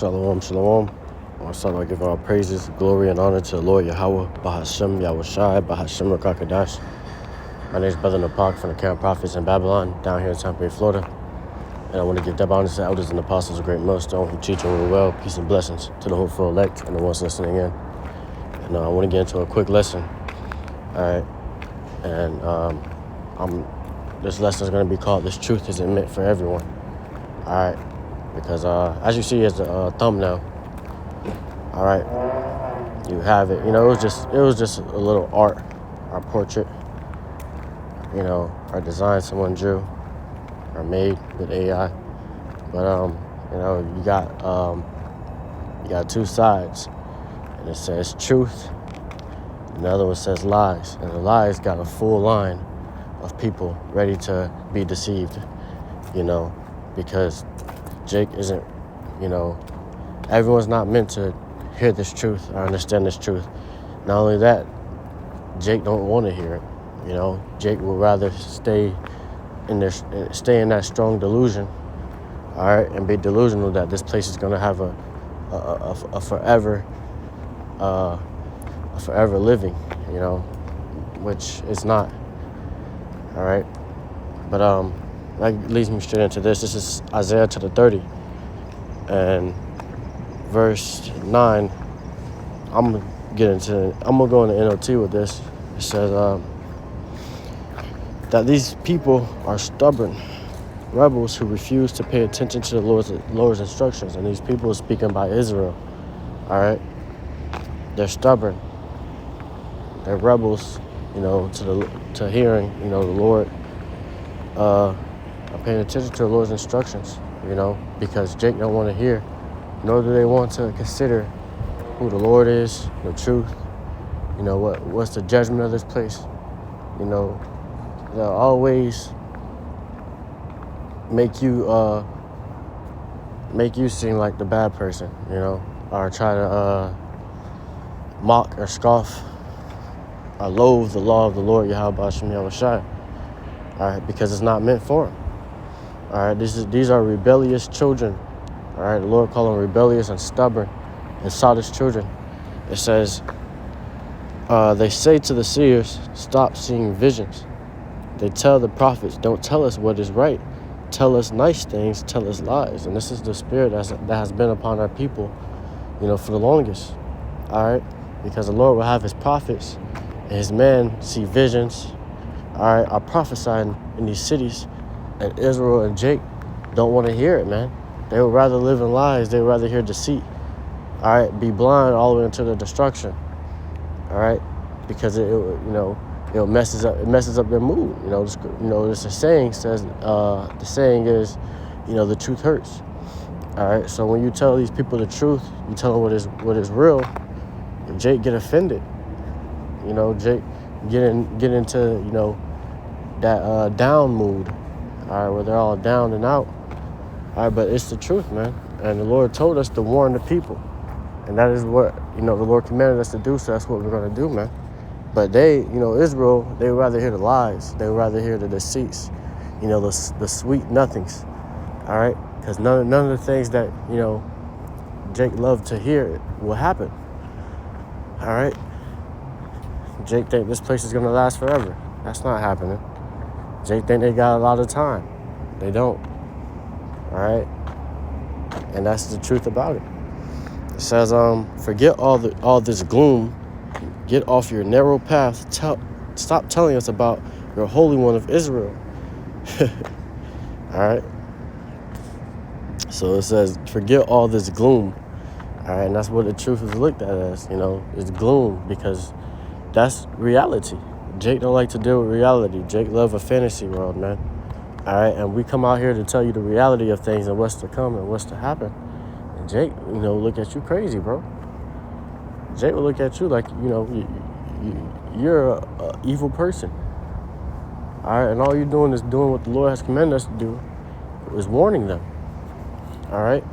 Shalom, shalom. I want to start by giving all praises, glory, and honor to the Lord Yahweh, Bahashem, Yahushai, Bahashem, Rakakadash. My name is Brother Napak from the Camp Prophets in Babylon, down here in Tampa Bay, Florida. And I want to give double honor to the elders and apostles of Great Millstone who teach and rule well. Peace and blessings to the hopeful elect and the ones listening in. And I want to get into a quick lesson. All right. And this lesson is going to be called "This Truth Isn't Meant for Everyone." All right. Because as you see as the thumbnail, all right, you have it. You know, it was just a little art, our portrait. You know, our design someone drew or made with AI. But you know, you got two sides, and it says truth, and the other one says lies. And the lies got a full line of people ready to be deceived. You know, because Jake isn't, you know, everyone's not meant to hear this truth or understand this truth. Not only that, Jake don't want to hear it. You know, Jake would rather stay in that strong delusion, all right, and be delusional that this place is gonna have a forever living, you know, which it's not. All right, but that leads me straight into this. This is Isaiah chapter 30 and verse 9. I'm gonna go into NLT with this. It says that these people are stubborn rebels who refuse to pay attention to the Lord's instructions. And these people are speaking by Israel. All right, they're stubborn. They're rebels, you know, to hearing, you know, the Lord. Paying attention to the Lord's instructions, you know, because Jake don't want to hear, nor do they want to consider who the Lord is, the truth, you know, what's the judgment of this place. You know, they'll always make you seem like the bad person, you know, or try to mock or scoff or loathe the law of the Lord Yahweh Bashem Yahushai, all right, because it's not meant for them. All right, these are rebellious children. All right, the Lord called them rebellious and stubborn and sottish children. It says, they say to the seers, stop seeing visions. They tell the prophets, don't tell us what is right. Tell us nice things, tell us lies. And this is the spirit that has been upon our people, you know, for the longest. All right, because the Lord will have his prophets and his men see visions, all right, are prophesying in these cities. And Israel and Jake don't want to hear it, man. They would rather live in lies. They would rather hear deceit. All right, be blind all the way into their destruction. All right, because it messes up their mood. You know, there's a saying says the saying is, you know, the truth hurts. All right, so when you tell these people the truth, you tell them what is real. Jake get offended. You know, Jake get into, you know, that down mood. All right, where they're all down and out. All right, but it's the truth, man. And the Lord told us to warn the people. And that is what, you know, the Lord commanded us to do, so that's what we're going to do, man. But they, you know, Israel, they would rather hear the lies. They would rather hear the deceits, you know, the sweet nothings, all right? Because none of the things that, you know, Jake loved to hear will happen, all right? Jake think this place is going to last forever. That's not happening. Jake think they got a lot of time. They don't. All right? And that's the truth about it. It says, forget all this gloom. Get off your narrow path. Stop telling us about your Holy One of Israel. All right? So it says, forget all this gloom. All right? And that's what the truth is looked at as, you know, it's gloom, because that's reality. Jake don't like to deal with reality. Jake love a fantasy world, man. All right, and we come out here to tell you the reality of things and what's to come and what's to happen. And Jake, you know, look at you crazy, bro. Jake will look at you like, you know, you're a evil person. All right, and all you're doing is doing what the Lord has commanded us to do, is warning them. All right,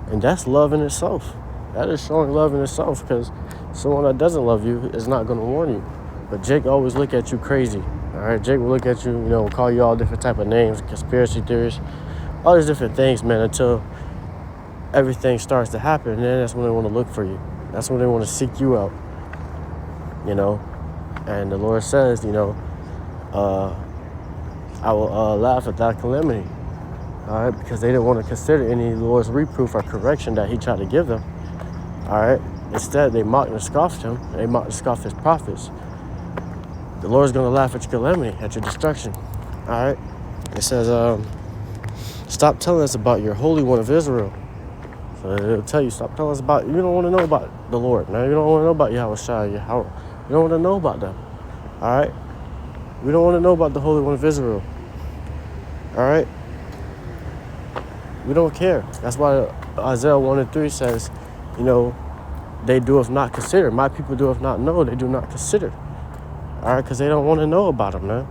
and that's love in itself. That is showing love in itself, because someone that doesn't love you is not going to warn you. But Jake always look at you crazy. All right, Jake will look at you, you know, call you all different type of names, conspiracy theories, all these different things, man, until everything starts to happen, and then that's when they want to look for you. That's when they want to seek you out, you know. And the Lord says, you know, I will laugh at that calamity, all right, because they didn't want to consider any of the Lord's reproof or correction that he tried to give them, all right. Instead, they mocked and scoffed him. They mocked and scoffed his prophets. The Lord's going to laugh at your calamity, at your destruction, all right. It says, stop telling us about your Holy One of Israel. So it'll tell you, stop telling us about, you don't want to know about the Lord, man. You don't want to know about Yahweh Shai, you don't want to know about them, all right? We don't want to know about the Holy One of Israel, all right? We don't care. That's why Isaiah 1:3 says, you know, they doeth not consider. My people doeth not know, they do not consider, all right? Because they don't want to know about them, man.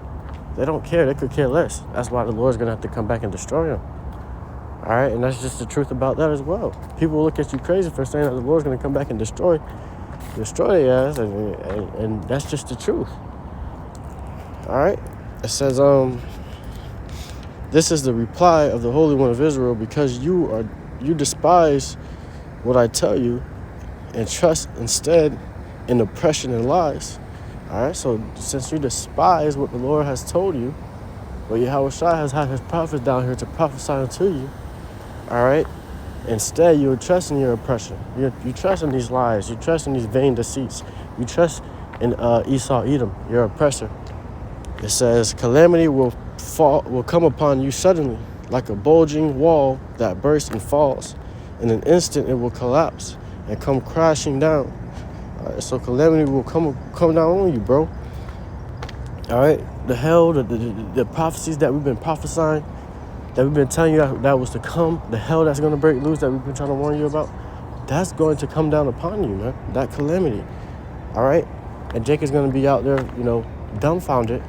They don't care. They could care less. That's why the Lord's going to have to come back and destroy them. All right, and that's just the truth about that as well. People look at you crazy for saying that the Lord's going to come back and destroy their ass, and that's just the truth. All right, it says, this is the reply of the Holy One of Israel, because you despise what I tell you and trust instead in oppression and lies. All right, so since you despise what the Lord has told you, well, Yahweh Shai has had his prophets down here to prophesy unto you. All right. Instead, you're trusting your oppression. You trust in these lies. You trust in these vain deceits. You trust in Esau, Edom, your oppressor. It says, calamity will come upon you suddenly, like a bulging wall that bursts and falls. In an instant, it will collapse and come crashing down. All right, so calamity will come down on you, bro. All right. The hell, the prophecies that we've been prophesying, that we've been telling you that was to come, the hell that's going to break loose that we've been trying to warn you about, that's going to come down upon you, man. That calamity, all right? And Jacob's going to be out there, you know, dumbfounded,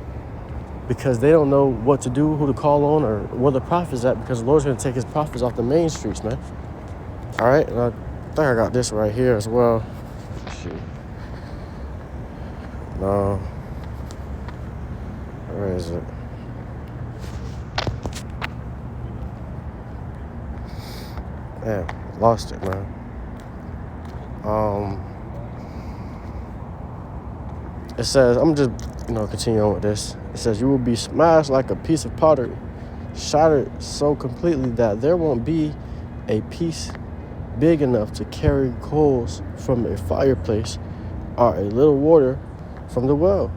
because they don't know what to do, who to call on, or where the prophet's at, because the Lord's going to take his prophets off the main streets, man. All right? And I think I got this right here as well. Shoot. No. Where is it? Man, lost it, man. It says, I'm just, continue on with this. It says, you will be smashed like a piece of pottery, shattered so completely that there won't be a piece big enough to carry coals from a fireplace or a little water from the well.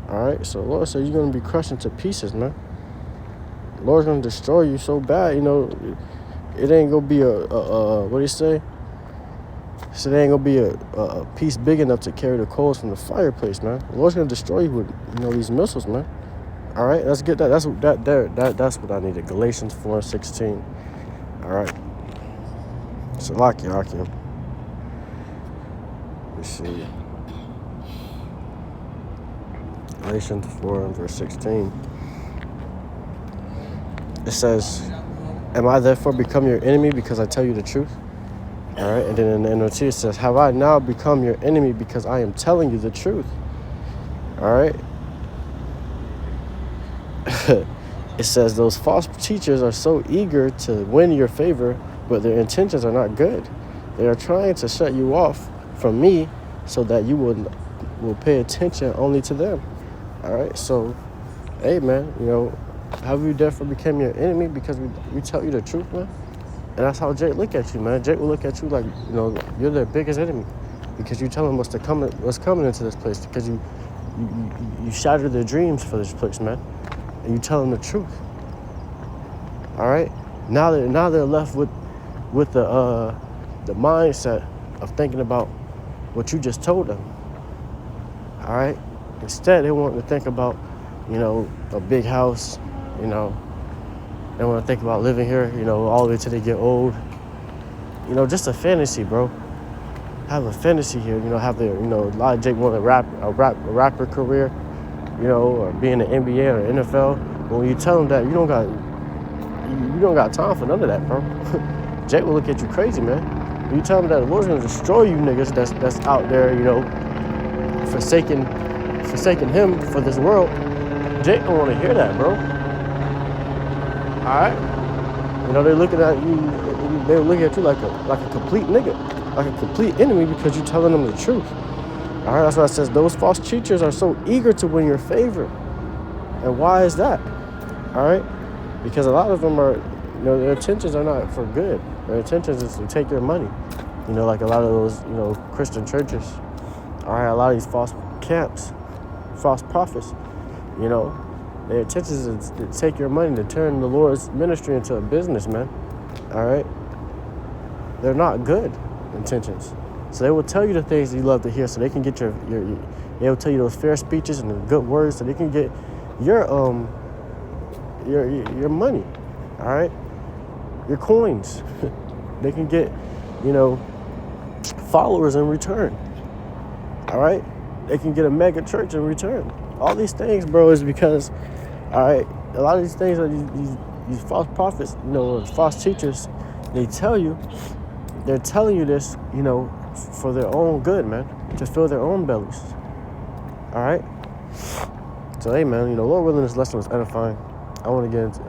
All right, so the Lord said you're going to be crushed into pieces, man. The Lord's going to destroy you so bad, it ain't going to be what do you say? He said it ain't going to be a piece big enough to carry the coals from the fireplace, man. The Lord's going to destroy you with, these missiles, man. All right, let's get that. That's what I needed. Galatians 4:16. All right. Salakia. Let's see. Galatians 4:16. It says, am I therefore become your enemy because I tell you the truth? All right, and then in the NLT it says, have I now become your enemy because I am telling you the truth? All right. It says those false teachers are so eager to win your favor, but their intentions are not good. They are trying to shut you off from me so that you will pay attention only to them. All right, so, hey, man, have you therefore become your enemy because we tell you the truth, man? And that's how Jake look at you, man. Jake will look at you like, you're their biggest enemy because you tell them what's coming into this place, because you shatter their dreams for this place, man. And you tell them the truth. All right? Now they're left with the mindset of thinking about what you just told them. All right? Instead, they want to think about, a big house, They want to think about living here, all the way till they get old. Just a fantasy, bro. Have a fantasy here, have their, a lot of Jake want a rapper career, or be in the NBA or NFL. But when you tell them that, you don't got time for none of that, bro. Jake will look at you crazy, man. When you tell them that the Lord's gonna destroy you niggas that's out there, forsaking him for this world, Jake don't want to hear that, bro. All right? They're looking at you they look at you like a complete nigga, like a complete enemy because you're telling them the truth. All right, that's why it says those false teachers are so eager to win your favor. And why is that? All right, because a lot of them are, their intentions are not for good. Their intentions is to take your money. Like a lot of those, Christian churches. All right, a lot of these false camps, false prophets, their intentions is to take your money, to turn the Lord's ministry into a business, man. All right? They're not good intentions. So they will tell you the things that you love to hear so they can get your they will tell you those fair speeches and the good words so they can get your money. All right? Your coins. They can get, followers in return. All right? They can get a mega church in return. All these things, bro, is because, all right, a lot of these things are these false prophets, false teachers, they're telling you this, for their own good, man, to fill their own bellies. All right? So, hey, man, Lord willing, this lesson was edifying. I want to get into,